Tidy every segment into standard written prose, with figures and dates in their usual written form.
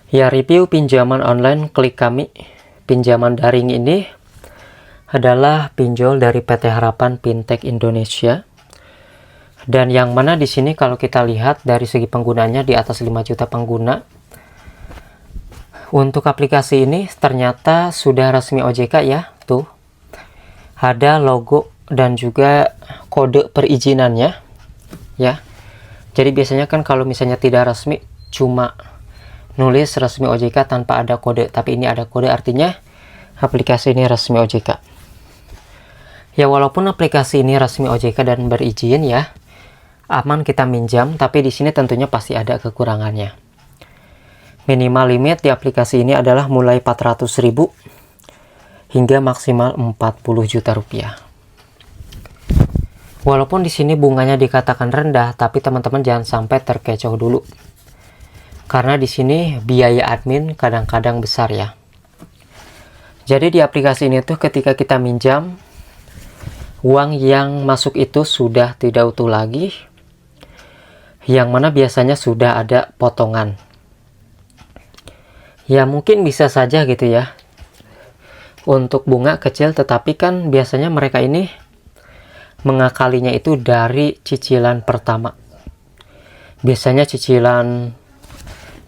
Ya, review pinjaman online Klik Kami. Pinjaman daring ini adalah pinjol dari PT Harapan Fintech Indonesia. Dan yang mana di sini kalau kita lihat dari segi penggunanya di atas 5 juta pengguna. Untuk aplikasi ini ternyata sudah resmi OJK ya, tuh. Ada logo dan juga kode perizinannya ya. Jadi biasanya kan kalau misalnya tidak resmi cuma nulis resmi OJK tanpa ada kode, tapi ini ada kode, artinya aplikasi ini resmi OJK. Ya, walaupun aplikasi ini resmi OJK dan berizin ya, aman kita minjam, tapi di sini tentunya pasti ada kekurangannya. Minimal limit di aplikasi ini adalah mulai 400.000 hingga maksimal 40 juta rupiah. Walaupun di sini bunganya dikatakan rendah, tapi teman-teman jangan sampai terkecoh dulu. Karena di sini biaya admin kadang-kadang besar ya. Jadi di aplikasi ini tuh ketika kita minjam, uang yang masuk itu sudah tidak utuh lagi. Yang mana biasanya sudah ada potongan. Ya mungkin bisa saja gitu ya. Untuk bunga kecil, tetapi kan biasanya mereka ini mengakalinya itu dari cicilan pertama. Biasanya cicilan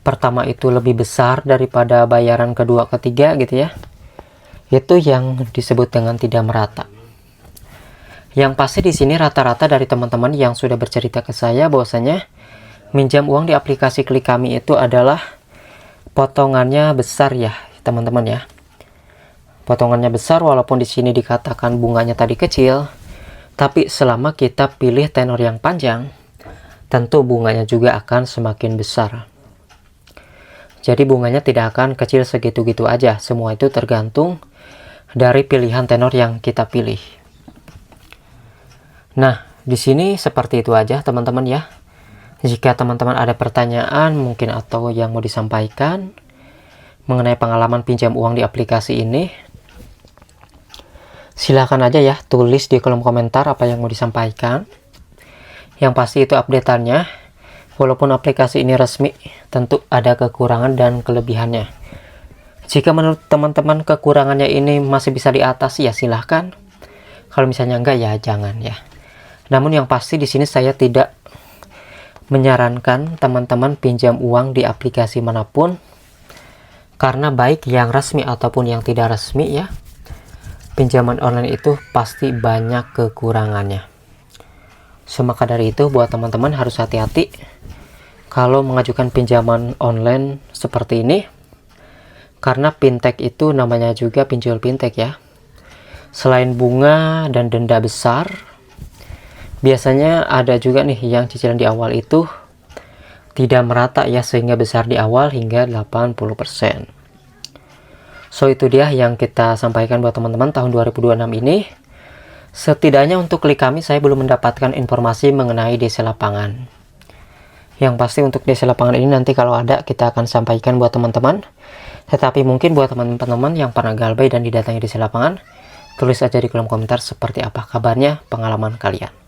pertama itu lebih besar daripada bayaran kedua ketiga gitu ya. Itu yang disebut dengan tidak merata. Yang pasti di sini rata-rata dari teman-teman yang sudah bercerita ke saya bahwasanya minjam uang di aplikasi Klik Kami itu adalah potongannya besar ya, teman-teman ya. Potongannya besar walaupun di sini dikatakan bunganya tadi kecil, tapi selama kita pilih tenor yang panjang, tentu bunganya juga akan semakin besar. Jadi bunganya tidak akan kecil segitu-gitu aja. Semua itu tergantung dari pilihan tenor yang kita pilih. Nah, di sini seperti itu aja teman-teman ya. Jika teman-teman ada pertanyaan mungkin atau yang mau disampaikan mengenai pengalaman pinjam uang di aplikasi ini, silahkan aja ya tulis di kolom komentar apa yang mau disampaikan. Yang pasti itu update-annya. Walaupun aplikasi ini resmi, tentu ada kekurangan dan kelebihannya. Jika menurut teman-teman kekurangannya ini masih bisa diatasi ya silahkan. Kalau misalnya enggak ya jangan ya. Namun yang pasti di sini saya tidak menyarankan teman-teman pinjam uang di aplikasi manapun. Karena baik yang resmi ataupun yang tidak resmi ya, pinjaman online itu pasti banyak kekurangannya. Maka dari itu buat teman-teman harus hati-hati kalau mengajukan pinjaman online seperti ini. Karena fintech itu namanya juga pinjol fintech ya. Selain bunga dan denda besar, biasanya ada juga nih yang cicilan di awal itu tidak merata ya, sehingga besar di awal hingga 80%. So itu dia yang kita sampaikan buat teman-teman tahun 2026 ini. Setidaknya untuk Klik Kami saya belum mendapatkan informasi mengenai DC lapangan. Yang pasti untuk DC lapangan ini nanti kalau ada kita akan sampaikan buat teman-teman. Tetapi mungkin buat teman-teman yang pernah galbay dan didatangi DC lapangan, tulis aja di kolom komentar seperti apa kabarnya pengalaman kalian.